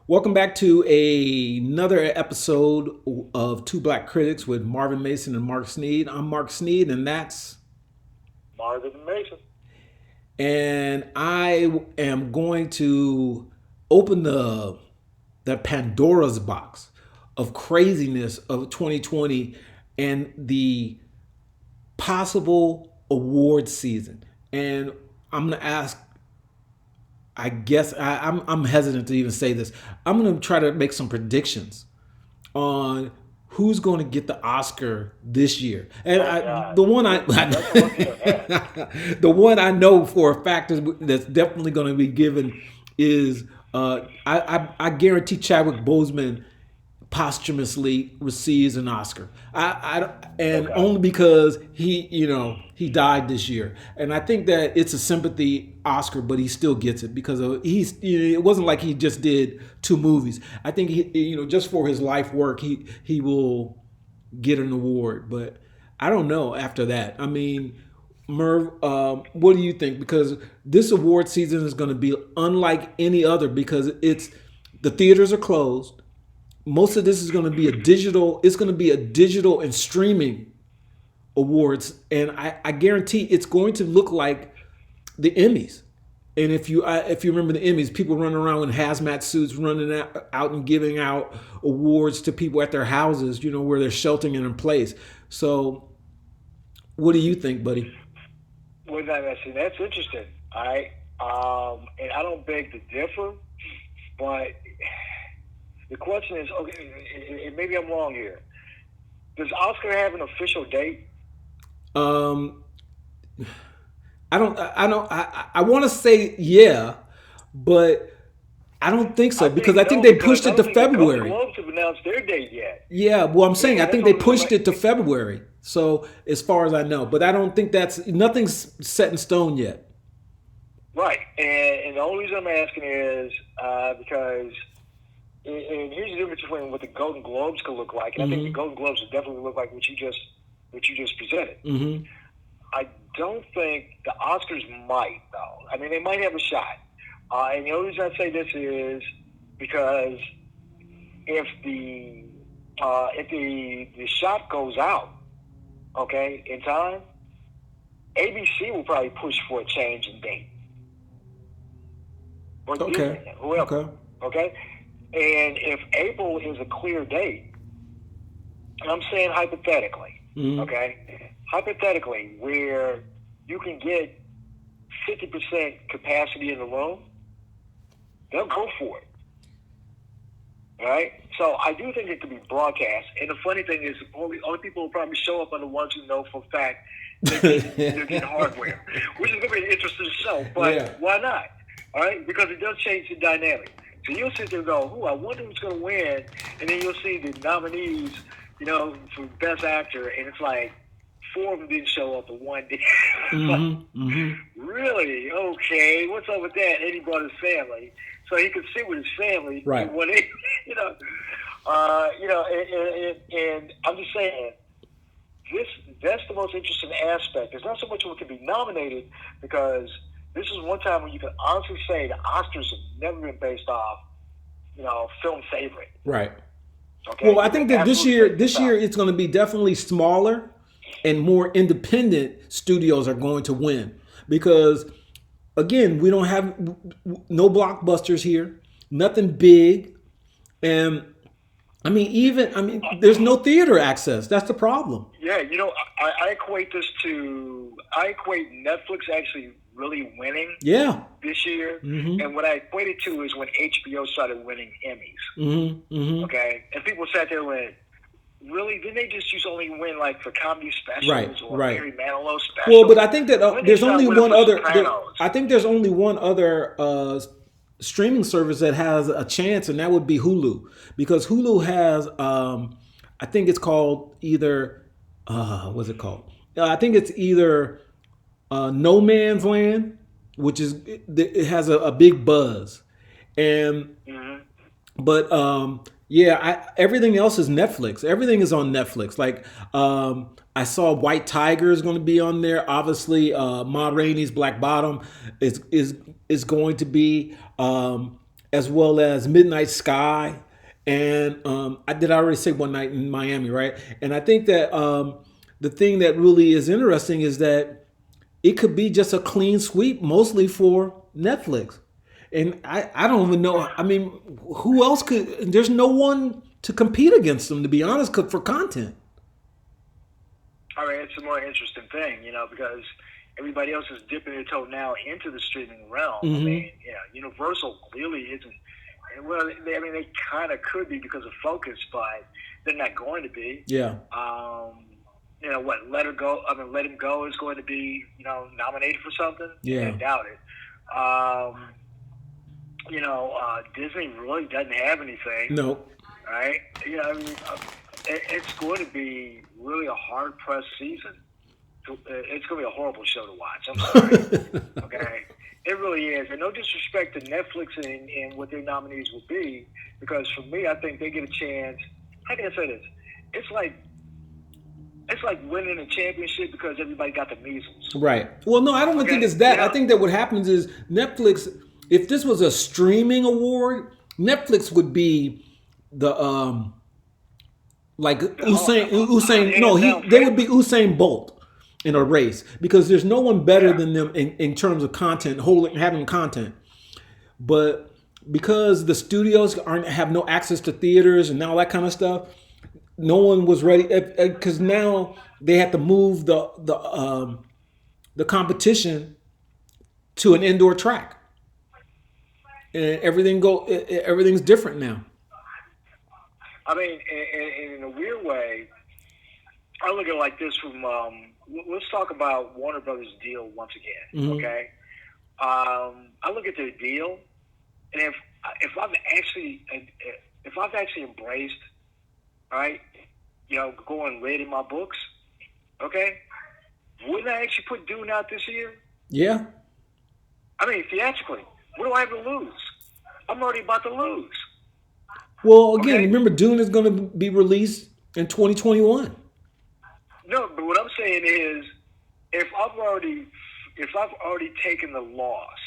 Welcome back to another episode of Two Black Critics with Marvin Mason and Mark Sneed. I'm Mark Sneed, and Marvin Mason. I am going to open the Pandora's box of craziness of 2020 and the possible award season. And I'm going to ask, I guess I'm hesitant to even say this. I'm going to try to make some predictions on who's going to get the Oscar this year. And Oh God, the one that's the one you don't have. the one I know for a fact that's definitely going to be given is I guarantee Chadwick Boseman posthumously receives an Oscar. And Okay. only because he died this year, and I think that it's a sympathy Oscar, but he still gets it because it wasn't like he just did two movies. I think just for his life work, he will get an award, but I don't know after that. I mean, Merv, what do you think? Because this award season is going to be unlike any other because the theaters are closed. Most of this is going to be a digital. It's going to be a digital and streaming awards, and I guarantee it's going to look like the Emmys. And if you remember the Emmys, people running around in hazmat suits, running out and giving out awards to people at their houses, where they're sheltering in place. So, what do you think, buddy? Well, that's interesting. All right. And I don't beg to differ, but the question is, okay, and maybe I'm wrong here. Does Oscar have an official date? Um, I don't. I don't. I want to say yeah, but I don't think so I because think I think no, they because pushed I it to don't think the Golden February. Globes have announced their date yet. Yeah, well, I'm saying I Yeah, that's think they only pushed it to like February. So as far as I know, but I don't think nothing's set in stone yet. right. And the only reason I'm asking is because. And here's the difference between what the Golden Globes could look like, and I think the Mm-hmm. Golden Globes would definitely look like what you just presented. Mm-hmm. I don't think the Oscars might, though. I mean, they might have a shot. And the only reason I say this is because if the shot goes out, okay, in time, ABC will probably push for a change in date, or Okay. Disney, whoever, Okay. okay. And if April is a clear date, and I'm saying hypothetically, Mm-hmm. okay, hypothetically, where you can get 50% capacity in the room, they'll go for it. All right? So I do think it could be broadcast. And the funny thing is, only people will probably show up are the ones who know for a fact they're getting hardware, which is going to be an interesting show. But Yeah. why not? All right? Because it does change the dynamic. So you'll sit there and go, I wonder who's going to win. And then you'll see the nominees, for Best Actor. And it's like, four of them didn't show up, and one did. Mm-hmm. Mm-hmm. Really? Okay. What's up with that? And he brought his family, so he could sit with his family. Right. And when they, and I'm just saying, that's the most interesting aspect. It's not so much what can be nominated, because this is one time when you can honestly say the Oscars have never been based off, film favorite. Right. Okay. Well, I think that this year it's going to be definitely smaller and more independent studios are going to win because again, we don't have no blockbusters here, nothing big, and there's no theater access. That's the problem. Yeah, I equate I equate Netflix actually really winning Yeah. this year, Mm-hmm. and what I equate it to is when HBO started winning Emmys. Mm-hmm. Mm-hmm. Okay, and people sat there and went, "Really? Didn't they just only win like for comedy specials Right. or Right. Mary Manilow specials?" Well, but I think that When did there's they start only winning one for other. Sopranos? I think there's only one other streaming service that has a chance, and that would be Hulu, because Hulu has, I think it's called either, what's it called? I think it's either No Man's Land, which it has a big buzz, and Mhm. but yeah, everything else is Netflix. Everything is on Netflix. Like I saw White Tiger is going to be on there. Obviously, Ma Rainey's Black Bottom is going to be, as well as Midnight Sky, and I already say One Night in Miami, right? And I think that the thing that really is interesting is that it could be just a clean sweep, mostly for Netflix. And I don't even know. I mean, who else could? There's no one to compete against them, to be honest, for content. I mean, it's a more interesting thing, because everybody else is dipping their toe now into the streaming realm. I mean, Universal clearly isn't. Well, they kind of could be because of focus, but they're not going to be. Yeah. Let Him Go is going to be, nominated for something. Yeah. I doubt it. Disney really doesn't have anything. No. Right? It's going to be really a hard-pressed season. It's going to be a horrible show to watch. I'm sorry. Okay? It really is. And no disrespect to Netflix and what their nominees will be, because for me, I think they get a chance. How can I say this? It's like winning a championship because everybody got the measles. Right. Well, no, I don't think it's that. I think that what happens is Netflix, if this was a streaming award, Netflix would be the like Usain. No, they would be Usain Bolt in a race, because there's no one better than them in terms of content, having content. But because the studios have no access to theaters and all that kind of stuff, no one was ready, because now they have to move the competition to an indoor track, and everything's different now. I mean, in a weird way, I look at it like this from. Let's talk about Warner Brothers' deal once again. Mm-hmm. Okay, I look at their deal, and if I've actually embraced, right, going read in my books, okay, wouldn't I actually put Dune out this year? Yeah. I mean, theatrically, what do I have to lose? I'm already about to lose. Well, again, remember, Dune is going to be released in 2021. No, but what I'm saying is, if I've already taken the loss,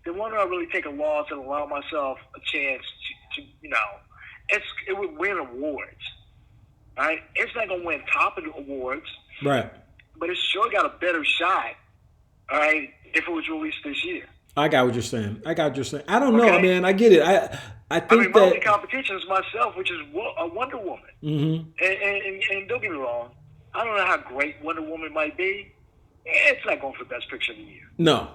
then why don't I really take a loss and allow myself a chance to it would win awards, right? It's not going to win top of the awards, right? But it's sure got a better shot, all right, if it was released this year. I got what you're saying. I don't know, man. I get it. I think my only competition is myself, which is a Wonder Woman. Mm-hmm. And don't get me wrong, I don't know how great Wonder Woman might be. It's not going for Best Picture of the Year. No.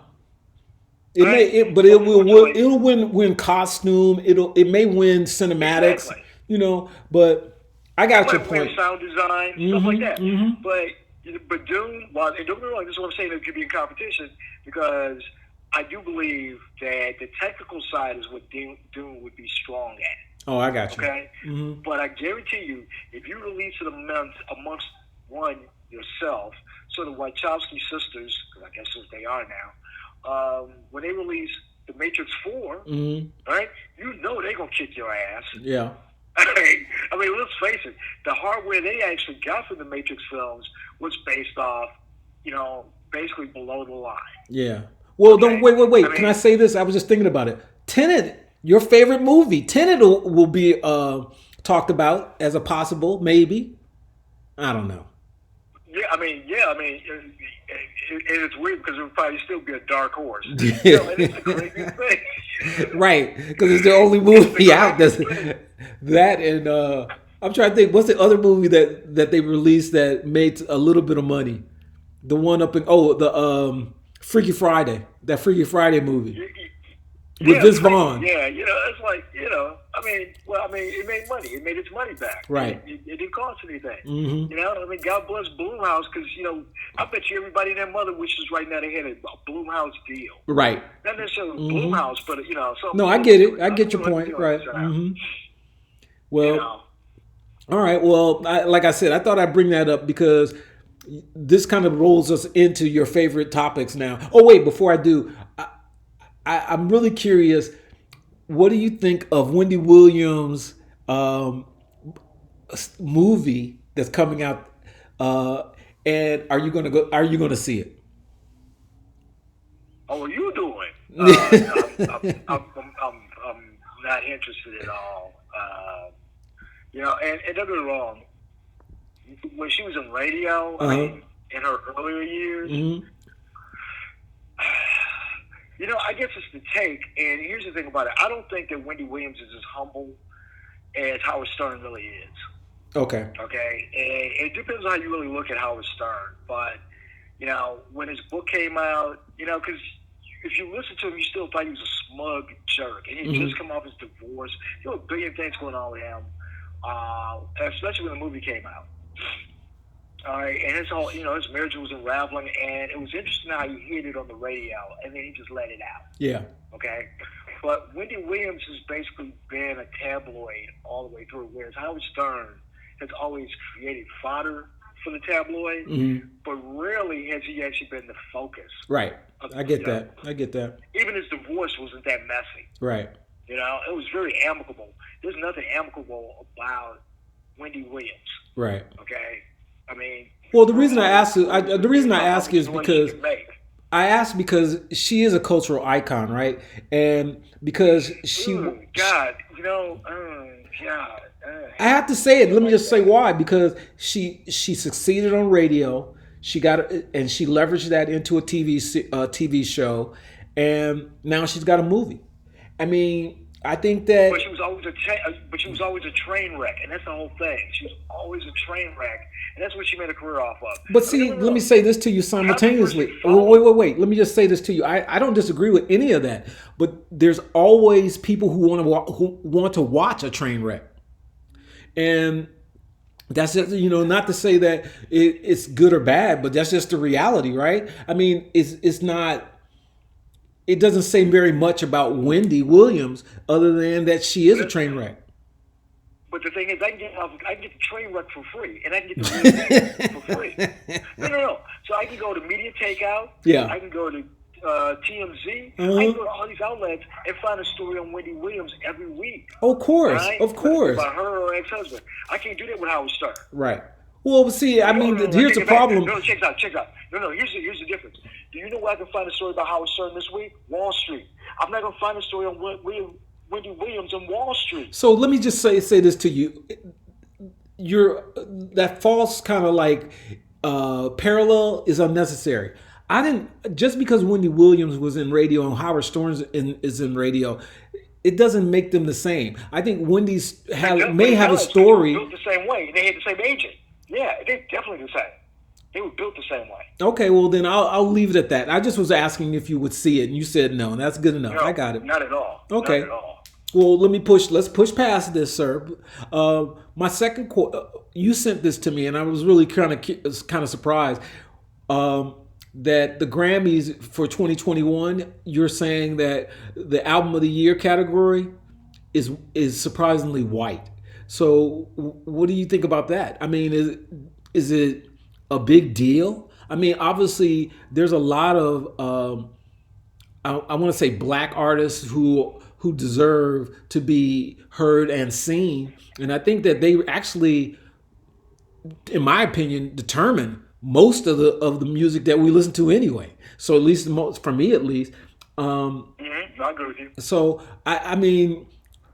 It'll win costume. It may win cinematics. Exactly. But I got your point. Sound design, stuff like that. Mm-hmm. But Dune, and don't get me wrong, this is what I'm saying, it could be in competition, because I do believe that the technical side is what Dune would be strong at. Oh, I got you. Okay? Mm-hmm. But I guarantee you, if you release it amongst one yourself, so the Wachowski sisters, because I guess that's what they are now, when they release The Matrix 4, right, they're going to kick your ass. Yeah. I mean, let's face it, the hardware they actually got from the Matrix films was based off, basically below the line. Yeah. Well, don't wait. Can I say this? I was just thinking about it. Tenet, your favorite movie. Tenet will be talked about as a possible, maybe. I don't know. It's weird because it would probably still be a dark horse. And it's a crazy thing. Right, because it's the only movie out that and I'm trying to think, what's the other movie that they released that made a little bit of money? The one up in the Freaky Friday, that Freaky Friday movie with Vince Vaughn. Yeah, it's like, it made money. It made its money back. Right. It didn't cost anything. Mm-hmm. God bless Blumhouse, because, I bet you everybody and their mother wishes right now they had a Blumhouse deal. Right. Not necessarily Blumhouse, but, No, I get it. I get your point. Right. Mm-hmm. Well, all right. Well, like I said, I thought I'd bring that up because this kind of rolls us into your favorite topics now. Oh, wait, before I do, I'm really curious. What do you think of Wendy Williams' movie that's coming out? And are you going to see it? Oh, what are you doing? not interested at all. You know, and don't get me wrong. When she was in radio, I mean, in her earlier years, you know, I guess it's the take. And here's the thing about it: I don't think that Wendy Williams is as humble as Howard Stern really is. Okay. Okay, and it depends on how you really look at Howard Stern. But you know, when his book came out, you know, because if you listen to him, you still thought he was a smug jerk, and he had just come off his divorce. There were a billion things going on with him, especially when the movie came out. All right, and his whole, you know, his marriage was unraveling, and it was interesting how he hid it on the radio, and then he just let it out. Yeah. Okay, but Wendy Williams has basically been a tabloid all the way through, whereas Howard Stern has always created fodder for the tabloid, but rarely has he actually been the focus. Right. I get that. I get that. Even his divorce wasn't that messy. Right. You know, it was very amicable. There's nothing amicable about Wendy Williams. Right. Okay. I mean. Well, the reason I ask is because I ask because she is a cultural icon, right? And because she. God, you know, God. I have to say it. Let me just say why. Because she succeeded on radio. She got and she leveraged that into a TV show, and now she's got a movie. I mean, I think that. But she was always a train wreck, and that's the whole thing. She was always a train wreck, and that's what she made a career off of. But see, let me say this to you simultaneously. Wait. Let me just say this to you. I don't disagree with any of that, but there's always people who want to watch a train wreck. And that's just, you know, not to say that it's good or bad, but that's just the reality, right? I mean, it's not. It doesn't say very much about Wendy Williams other than that she is a train wreck. But the thing is, I can get the train wreck for free, and I can get the movie for free. No. So I can go to Media Takeout. Yeah. I can go to TMZ. I can go to all these outlets and find a story on Wendy Williams every week. Of course, right? of course. About her or her ex-husband. I can't do that with Howard Stern. Right. Well, see, I mean, here's the problem. No, check it out. No, here's the difference. Do you know where I can find a story about Howard Stern this week? Wall Street. I'm not going to find a story on Wendy Williams on Wall Street. So let me just say this to you. That false kind of like parallel is unnecessary. Just because Wendy Williams was in radio and Howard Stern is in radio, it doesn't make them the same. I think Wendy's may have a story. They were built the same way. They had the same agent. Yeah, they're definitely the same. They were built the same way. Okay, well then I'll leave it at that. I just was asking if you would see it, and you said no, and that's good enough. No, I got it. Not at all. Okay. Not at all. Well, let's push past this, sir. My second you sent this to me, and I was really kind of surprised that the Grammys for 2021. You're saying that the album of the year category is surprisingly white. So, what do you think about that? I mean, is it a big deal? I mean, obviously, there's a lot of I want to say black artists who deserve to be heard and seen, and I think that they actually, in my opinion, determine most of the music that we listen to anyway. So at least for me, at least. I agree with you. So I mean,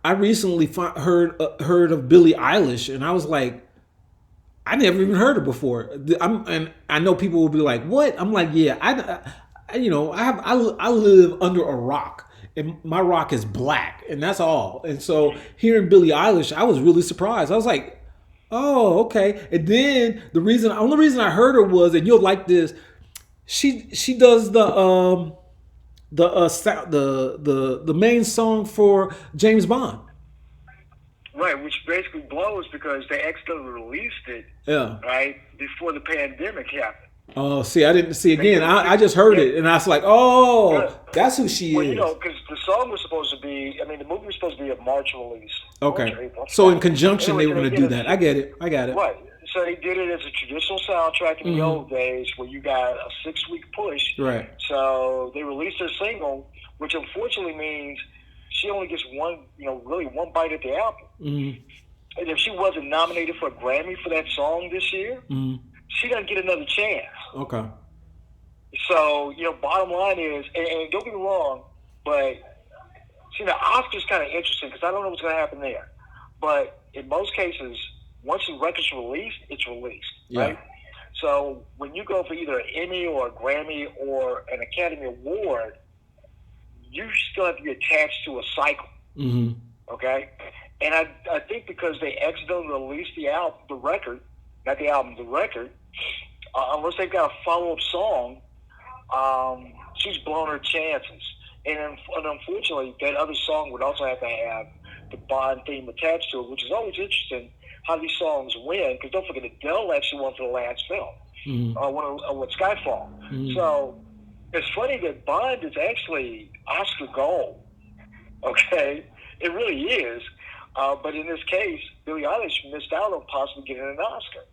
I recently heard of Billie Eilish, and I was like, I never even heard her before. And I know people will be like, "What?" I'm like, "Yeah, I live under a rock, and my rock is black, and that's all." And so hearing Billie Eilish, I was really surprised. I was like, "Oh, okay." And then the only reason I heard her was, and you'll like this, she does the main song for James Bond. Right, which basically blows because they accidentally released it. Yeah. Right before the pandemic happened. Oh, see, I didn't see again. I just heard it, and I was like, "Oh, that's who she is." Well, you know, because the song was supposed to be. I mean, the movie was supposed to be a March release. Okay. March, April. So in conjunction, they were going to do that. I get it. Right. So they did it as a traditional soundtrack in the old days, where you got a 6-week push. Right. So they released their single, which unfortunately means she only gets one bite at the apple. And if she wasn't nominated for a Grammy for that song this year, she doesn't get another chance. Okay. So, bottom line is, and don't get me wrong, but See, the Oscars kind of interesting because I don't know what's going to happen there. But in most cases, once the record's released, it's released, right? So when you go for either an Emmy or a Grammy or an Academy Award, you still have to be attached to a cycle, okay? And I think because they accidentally released the record, not the album, the record, unless they've got a follow-up song, she's blown her chances. And unfortunately, that other song would also have to have the Bond theme attached to it, which is always interesting how these songs win, because don't forget, Adele actually won for the last film, with Skyfall. So it's funny that Bond is actually Oscar gold, okay? It really is. But in this case, Billie Eilish missed out on possibly getting an Oscar.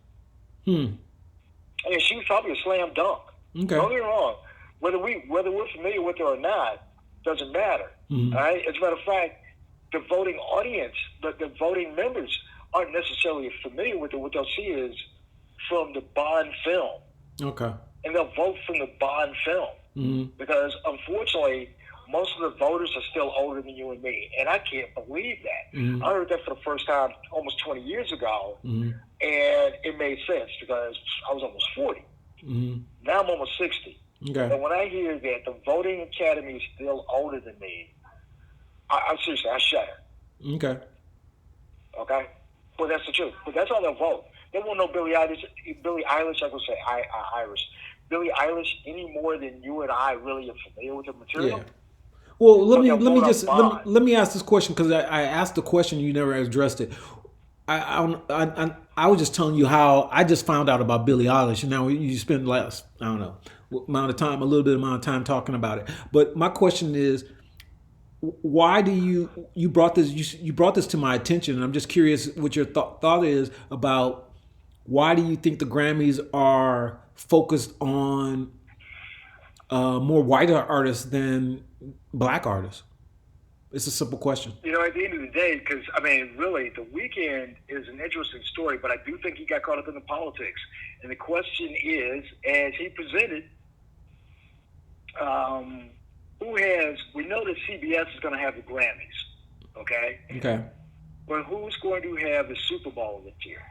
And she was probably a slam dunk. Okay. Don't get me wrong. Whether we're familiar with her or not, doesn't matter. All right? As a matter of fact, the voting audience, the voting members aren't necessarily familiar with it. What they'll see is from the Bond film. Okay. And they'll vote from the Bond film. Because, unfortunately, most of the voters are still older than you and me. And I can't believe that. I heard that for the first time almost 20 years ago. And it made sense because I was almost 40. Now I'm almost 60. Okay. And when I hear that the voting academy is still older than me, I seriously, I shudder. Okay. Okay? Well, that's the truth. But that's all they'll vote. They won't know Billie Eilish, I'm going to say Iris. Billie Eilish any more than you and I really are familiar with the material. Yeah. Well, let me ask this question, because I asked the question, you never addressed it. I was just telling you how I just found out about Billie Eilish, and now you spend a little bit of time talking about it. But my question is, why do you brought this to my attention, and I'm just curious what your thought is about why do you think the Grammys are focused on more white artists than black artists? It's a simple question. You know, at the end of the day, because, really, The Weeknd is an interesting story, but I do think he got caught up in the politics. And the question is, as he presented, we know that CBS is going to have the Grammys, okay? Okay. But who's going to have the Super Bowl this year?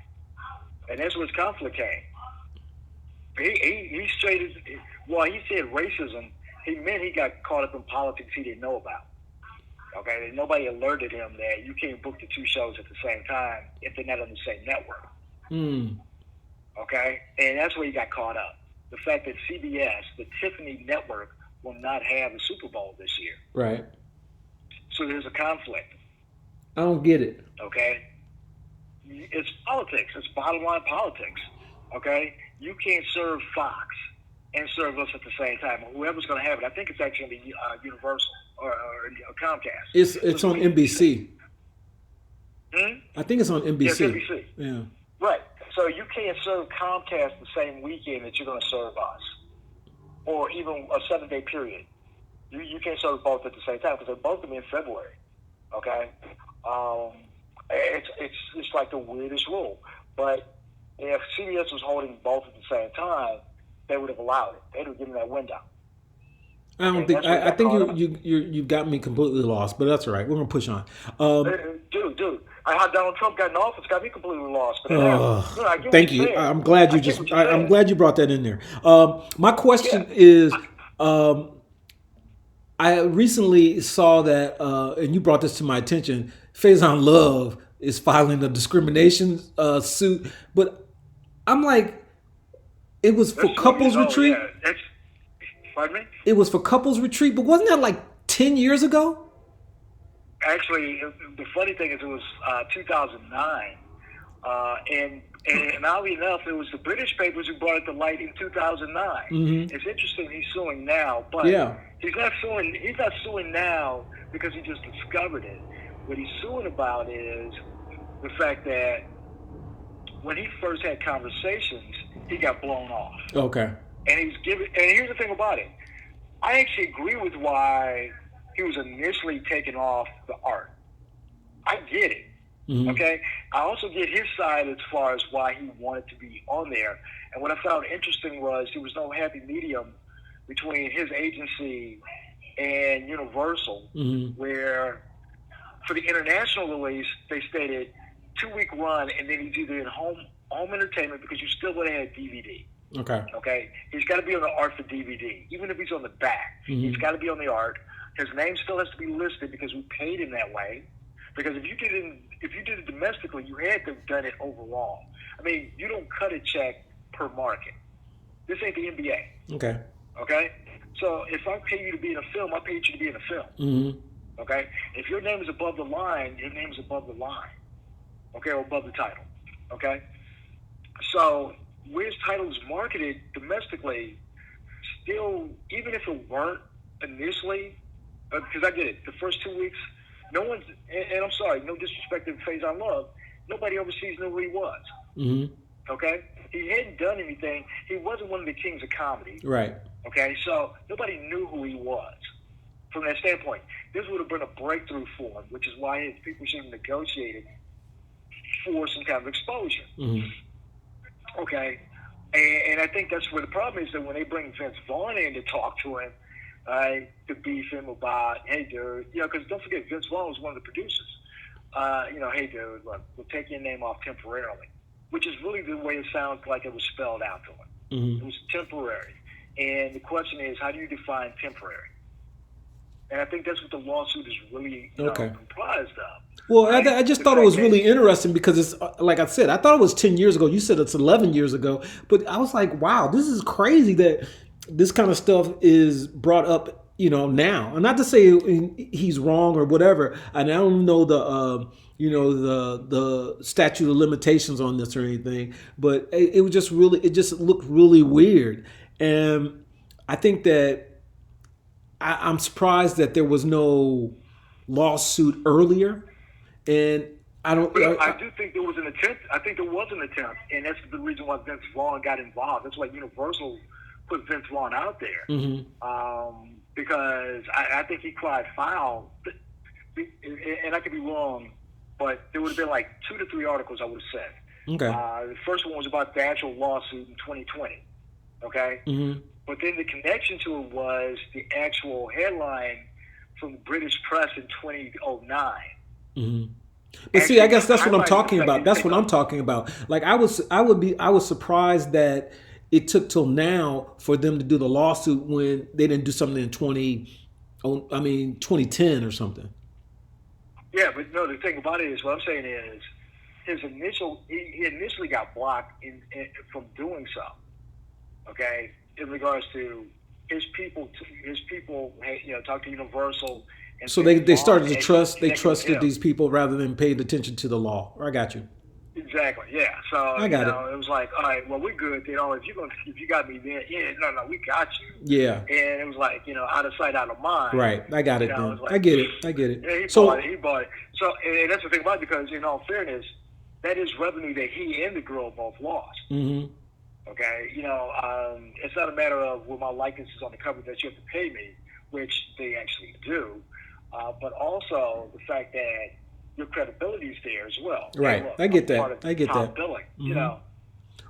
And that's where his conflict came. He said racism. He meant he got caught up in politics he didn't know about. Okay, and nobody alerted him that you can't book the two shows at the same time if they're not on the same network. Okay, and that's where he got caught up. The fact that CBS, the Tiffany network, will not have the Super Bowl this year. Right. So there's a conflict. I don't get it. Okay, it's politics. It's bottom line politics. Okay, you can't serve Fox and serve us at the same time. Whoever's going to have it, I think it's actually going to be Universal or Comcast. It's on NBC. I think it's on NBC. Yes, NBC. Yeah. Right. So you can't serve Comcast the same weekend that you're going to serve us, or even a 7-day period. You can't serve both at the same time because they're both going to be in February. Okay. It's like the weirdest rule, but if CBS was holding both at the same time, they would have allowed it. They would have given that window. I think you got me completely lost, but that's all right. We're gonna push on. Dude, how Donald Trump got in office got me completely lost. But thank you. I'm glad I'm glad you brought that in there. My question is, I recently saw that, and you brought this to my attention. Faison Love is filing a discrimination suit, but I'm like, it was for couples retreat. Yeah. Pardon me? It was for couples retreat, but wasn't that like 10 years ago? Actually, the funny thing is it was 2009. And oddly enough, it was the British papers who brought it to light in 2009. It's interesting he's suing now, but he's not suing now because he just discovered it. What he's suing about is the fact that when he first had conversations, he got blown off. Okay. And here's the thing about it. I actually agree with why he was initially taken off the art. I get it. Okay? I also get his side as far as why he wanted to be on there. And what I found interesting was there was no happy medium between his agency and Universal, where for the international release they stated 2-week run, and then he's either in home entertainment because you still would have had DVD. Okay. He's got to be on the art for DVD, even if he's on the back. He's got to be on the art. His name still has to be listed because we paid him that way. Because if you did it domestically, you had to have done it overall. I mean, you don't cut a check per market. This ain't the NBA. Okay. So if I pay you to be in a film, I paid you to be in a film. Okay. If your name is above the line, your name is above the line. Okay, or above the title. Okay. So where his title is marketed domestically, still, even if it weren't initially, because I get it, the first 2 weeks, no one's, and I'm sorry, no disrespect to Faison Love, nobody overseas knew who he was. Okay? He hadn't done anything. He wasn't one of the kings of comedy. Right. Okay? So nobody knew who he was from that standpoint. This would have been a breakthrough for him, which is why his people should have negotiated for some kind of exposure. Okay? And I think that's where the problem is, that when they bring Vince Vaughn in to talk to him, to beef him about, hey, dude, because don't forget, Vince Vaughn was one of the producers. Hey, dude, look, we'll take your name off temporarily, which is really the way it sounds like it was spelled out to him. It was temporary. And the question is, how do you define temporary? And I think that's what the lawsuit is really comprised of. Well, right? I just thought it was really interesting because it's, like I said, I thought it was 10 years ago. You said it's 11 years ago. But I was like, wow, this is crazy that this kind of stuff is brought up, now. And not to say he's wrong or whatever. And I don't know the statute of limitations on this or anything. But it was just really, it just looked really weird. And I think that I'm surprised that there was no lawsuit earlier. And I do think there was an attempt. I think there was an attempt. And that's the reason why Vince Vaughn got involved. That's why Universal put Vince Vaughn out there. Because I think he cried foul. And I could be wrong, but there would have been like 2 to 3 articles I would have said. The first one was about the actual lawsuit in 2020. Okay? But then the connection to it was the actual headline from the British press in 2009. But see, I guess that's what I'm talking about. That's what I'm talking about. Like I was surprised that it took till now for them to do the lawsuit when they didn't do something in 2010 or something. Yeah, but no, the thing about it is, what I'm saying is, he initially got blocked from doing so. Okay, in regards to his people talk to Universal. And so they started to trust. They trusted these people rather than paid attention to the law. I got you. Exactly. Yeah. So I got it was like, all right, well, we're good. If you got me there, no, we got you. Yeah. And it was like, out of sight, out of mind. Right. I got it. Then. Like, I get it. Yeah, he bought it. So, and that's the thing about it, because in all fairness, that is revenue that he and the girl both lost. Okay. It's not a matter of, well, my likeness is on the cover that you have to pay me, which they actually do. But also the fact that your credibility is there as well. Right. Look, I get that. I get that. Billing,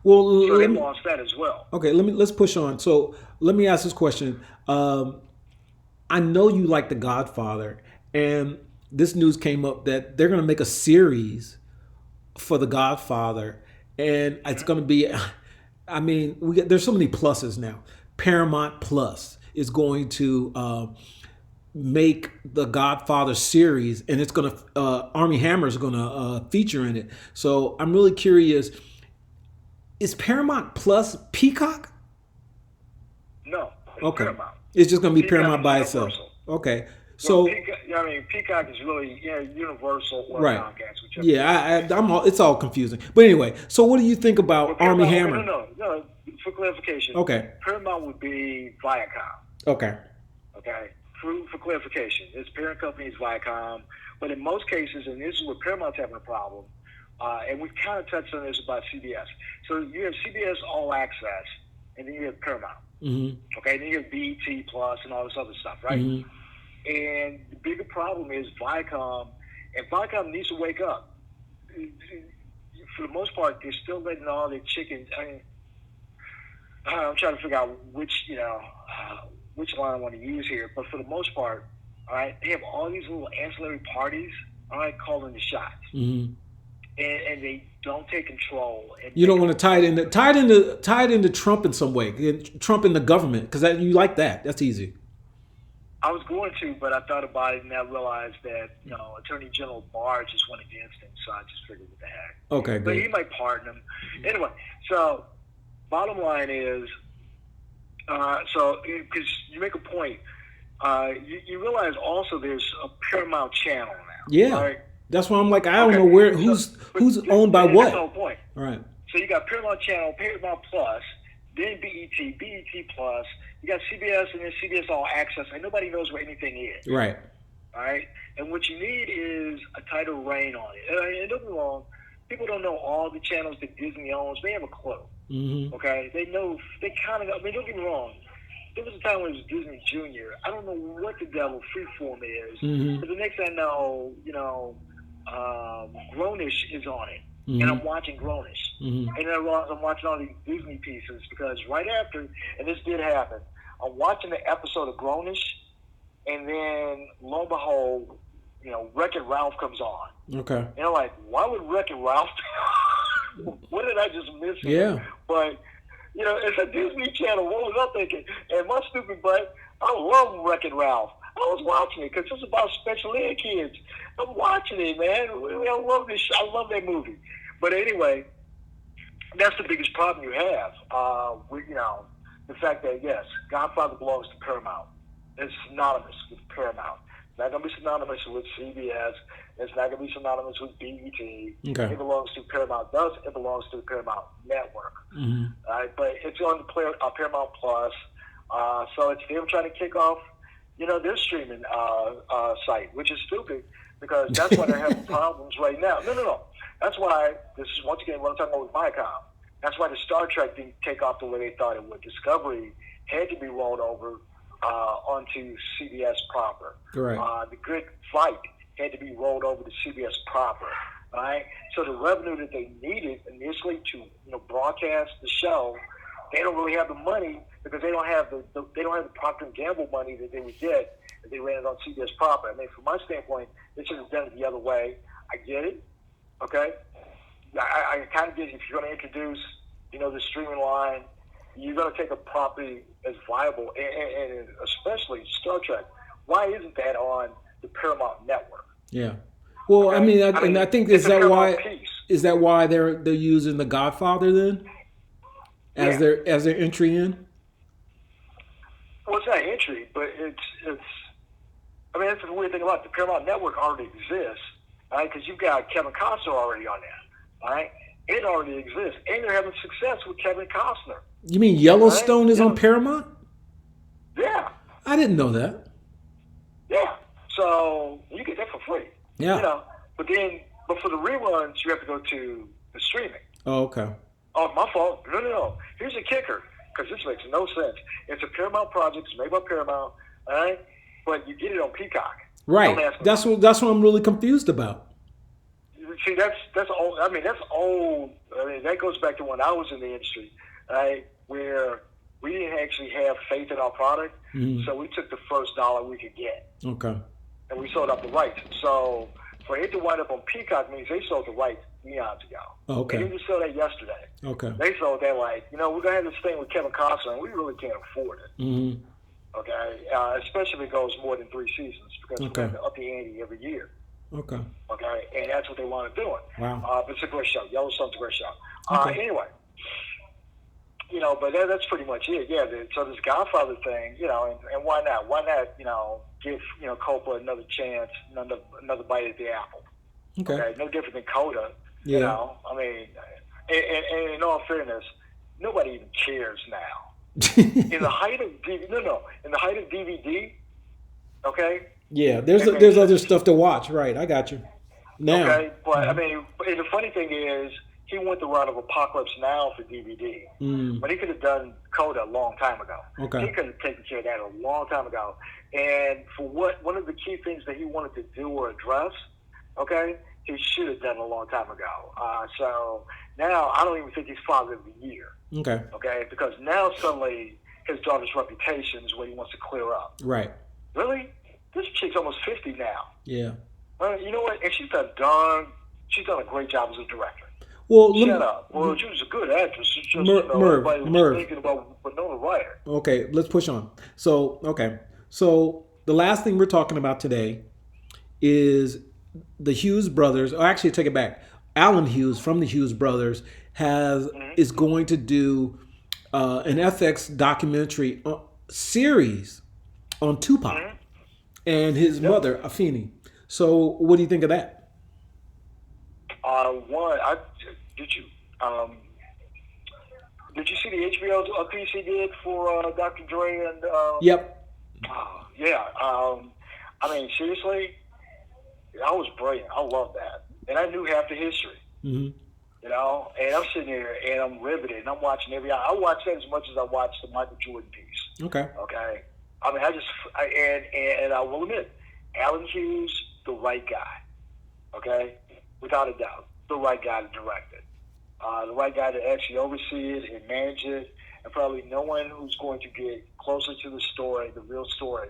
Well, so they lost that as well. Okay, let's push on. So let me ask this question. I know you like The Godfather, and this news came up that they're going to make a series for The Godfather, and it's going to be, there's so many pluses now. Paramount Plus is going to make the Godfather series, and it's gonna Armie Hammer is gonna feature in it. So I'm really curious: is Paramount Plus Peacock? No. Okay. Paramount. It's just gonna be Paramount by itself. Okay. So Peacock is really Universal or right. Comcast, whichever. Yeah, it's all confusing. But anyway, so what do you think about Armie Hammer? No. For clarification. Okay. Paramount would be Viacom. Okay. For clarification, its parent company is Viacom, but in most cases, and this is where Paramount's having a problem, and we've kind of touched on this about CBS. So you have CBS All Access, and then you have Paramount. Okay, and then you have BET Plus and all this other stuff, right? And the bigger problem is Viacom, and Viacom needs to wake up. For the most part, they're still letting all their chickens. I'm trying to figure out which which line I want to use here, but for the most part, all right, they have all these little ancillary parties, all right, calling the shots, Mm-hmm. and they don't take control. And You don't want to tie it into Trump in some way. Trump in the government, because you like that. That's easy. I was going to, but I thought about it and I realized that Attorney General Barr just went against him, so I just figured what the heck. Okay, But he good. might pardon him anyway. So bottom line is, because you make a point, you realize also there's a Paramount channel now. Yeah, right? that's why I'm like, I don't Okay. know where So, who's but owned by that's what. the whole point. All right. So you got Paramount Channel, Paramount Plus, then BET Plus. You got CBS and then CBS All Access, and nobody knows where anything is. Right. All right? And what you need is a tighter rein on it. And don't get me wrong, people don't know all the channels that Disney owns. They have a clue. Mm-hmm. Okay? They know, they kind of know. I mean, don't get me wrong. There was a time when it was Disney Junior. I don't know what the devil Freeform is. Mm-hmm. But the next thing I know, Grownish is on it. Mm-hmm. And I'm watching Grownish. Mm-hmm. And then I realize I'm watching all these Disney pieces because right after, and this did happen, I'm watching the episode of Grownish, and then lo and behold, Wreck-It Ralph comes on. Okay. And I'm like, why would Wreck-It Ralph? What did I just miss here? Yeah. But it's a Disney Channel. What was I thinking? And my stupid butt, I love Wreck-It Ralph. I was watching it because it's about special ed kids. I'm watching it, man. I love this. I love that movie. But anyway, that's the biggest problem you have. With the fact that yes, Godfather belongs to Paramount. It's synonymous with Paramount. It's not going to be synonymous with CBS. It's not going to be synonymous with BET. Okay. It belongs to Paramount. Thus, it belongs to the Paramount Network. Mm-hmm. But it's on the Paramount Plus. So it's them trying to kick off, their streaming site, which is stupid because that's why they're having problems right now. No. That's why, this is once again what I'm talking about with Viacom. That's why the Star Trek didn't take off the way they thought it would. Discovery had to be rolled over onto CBS proper. Right. The Good Fight had to be rolled over to CBS proper. All right? So the revenue that they needed initially to broadcast the show, they don't really have the money because they don't have the Procter & Gamble money that they would get if they ran it on CBS proper. I mean, from my standpoint, they should have done it the other way. I get it. Okay? I kind of get it. If you're going to introduce, the streaming line, you're going to take a property as viable, and especially Star Trek. Why isn't that on the Paramount Network? Yeah. Well, okay. I think is that why they're using The Godfather then as their entry in? Well, it's not entry, but it's. I mean, that's the weird thing about it. The Paramount Network already exists, right? Because you've got Kevin Costner already on there, all right? It already exists, and they're having success with Kevin Costner. You mean Yellowstone is on Paramount? Yeah. I didn't know that. Yeah. So you get that for free. Yeah. But for the reruns, you have to go to the streaming. Oh, okay. Oh, my fault. No. Here's the kicker, because this makes no sense. It's a Paramount project. It's made by Paramount, all right? But you get it on Peacock. Right. That's what I'm really confused about. See, that's old. I mean, that's old. I mean, that goes back to when I was in the industry, right? Where we didn't actually have faith in our product, so we took the first dollar we could get. Okay. And we sold up the rights. So for it to wind up on Peacock means they sold the rights eons ago. Oh, okay. They didn't just sell that yesterday. Okay. They sold that like, we're going to have this thing with Kevin Costner, and we really can't afford it. Mm-hmm. Okay? Especially if it goes more than 3 seasons, because we're going to up the ante every year. Okay. Okay? And that's what they want to do. Wow. But it's a great show. Yellowstone's a great show. Okay. Anyway. But that's pretty much it. Yeah, so this Godfather thing, and why not? Why not, give, Coppola another chance, another bite at the apple? Okay. No different than Coda. Yeah. I mean, and in all fairness, nobody even cares now. In the height of DVD, okay? Yeah, there's other stuff to watch, right? I got you. Now. Okay, but I mean, the funny thing is, he went the route of Apocalypse Now for DVD. But he could have done Coda a long time ago. Okay. He could have taken care of that a long time ago. And for one of the key things that he wanted to do or address, okay, he should have done a long time ago. So now I don't even think he's Father of the Year. Okay. Okay, because now suddenly his daughter's reputation is what he wants to clear up. Right. Really? This chick's almost 50 now. Yeah. You know what? And she's done a great job as a director. Well, Shut up. Well, she was a good actress. It's just, everybody was thinking about Winona Ryder. Okay, let's push on. So the last thing we're talking about today is the Hughes brothers. Or actually, take it back. Alan Hughes from the Hughes brothers is going to do an FX documentary series on Tupac and his mother, Afeni. So, what do you think of that? Did you see the HBO piece he did for Dr. Dre and? Yep. Yeah. I mean, seriously, that was brilliant. I love that, and I knew half the history. Mm-hmm. You know, and I'm sitting here and I'm riveted, and I'm watching I watch that as much as I watch the Michael Jordan piece. Okay. Okay. I mean, and I will admit, Alan Hughes, the right guy. Okay, without a doubt, the right guy to direct it. The right guy to actually oversee it and manage it, and probably no one who's going to get closer to the story, the real story.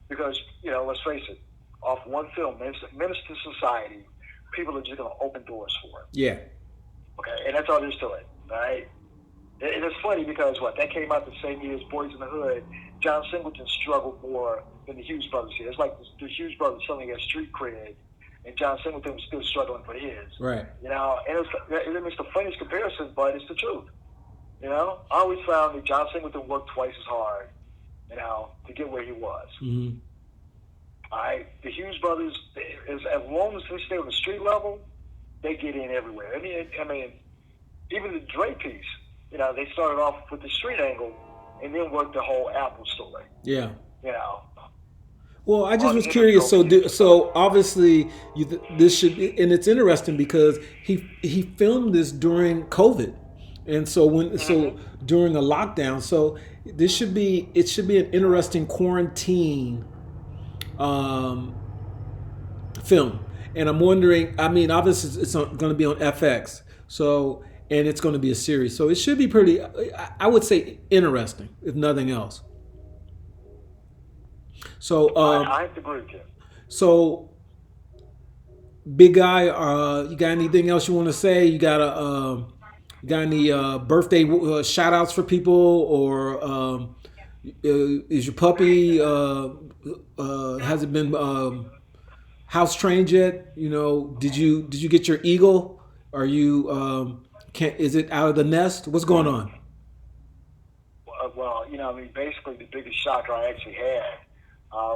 Because, you know, let's face it, off one film, Menace to Society, people are just going to open doors for it. Yeah. Okay, and that's all there is to it, right? And it's funny because, that came out the same year as Boys in the Hood. John Singleton struggled more than the Hughes brothers here. It's like the Hughes brothers suddenly got street cred, and John Singleton was still struggling for his. Right. You know, and it's the funniest comparison, but it's the truth. You know, I always found that John Singleton worked twice as hard, you know, to get where he was. Mm-hmm. All right, the Hughes brothers, as long as they stay on the street level, they get in everywhere. I mean, even the Dre piece, you know, they started off with the street angle and then worked the whole Apple story. Yeah. You know. Well, I just was curious. So obviously, this should be, and it's interesting because he filmed this during COVID, and so during a lockdown. So it should be an interesting quarantine film. And I'm wondering. I mean, obviously, it's going to be on FX. So, and it's going to be a series. So it should be pretty. I would say interesting, if nothing else. So I have to agree with you. So, big guy, you got anything else you want to say? You got any birthday shout outs for people, or is your puppy has it been house trained yet? You know, did you get your eagle? Are you is it out of the nest? What's going on? Well, you know, I mean, basically the biggest shocker I actually had,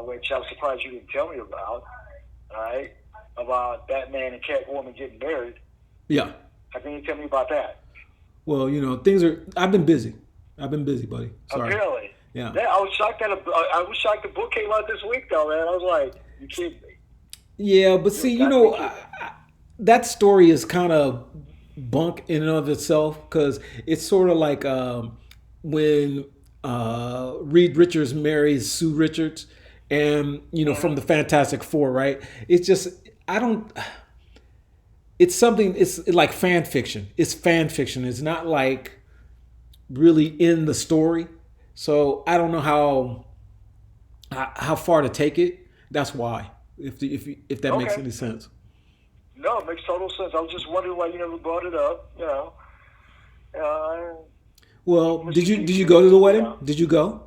which I was surprised you didn't tell me about, all right, about Batman and Catwoman getting married. Yeah. How can you tell me about that? Well, you know, I've been busy, buddy. Sorry. Apparently. Yeah. I was shocked the book came out this week, though, man. I was like, you kidding me? Yeah, but see, you know, that story is kind of bunk in and of itself, because it's sort of like when Reed Richards marries Sue Richards, and you know, from the Fantastic Four, right? It's just it's something. It's like fan fiction. It's fan fiction. It's not like really in the story. So I don't know how far to take it. That's why. If that makes any sense. No, it makes total sense. I was just wondering why you never brought it up. You know. Well, did you go to the wedding? Yeah. Did you go?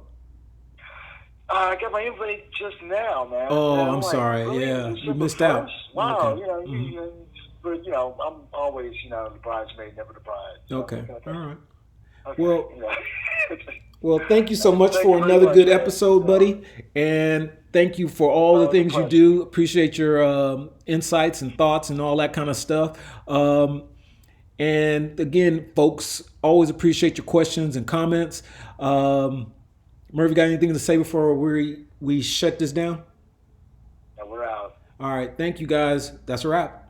I got my invite just now, man. Oh, I'm sorry. Really? Yeah, you missed out. Wow, okay. You know, but you know, I'm always, you know, the bridesmaid, never the bride. So okay. All right. Okay. Well, you know. well, thank you so much for another good episode, buddy, and thank you for all the things you do. Appreciate your insights and thoughts and all that kind of stuff. And again, folks, always appreciate your questions and comments. Murphy, got anything to say before we shut this down? And we're out. All right. Thank you, guys. That's a wrap.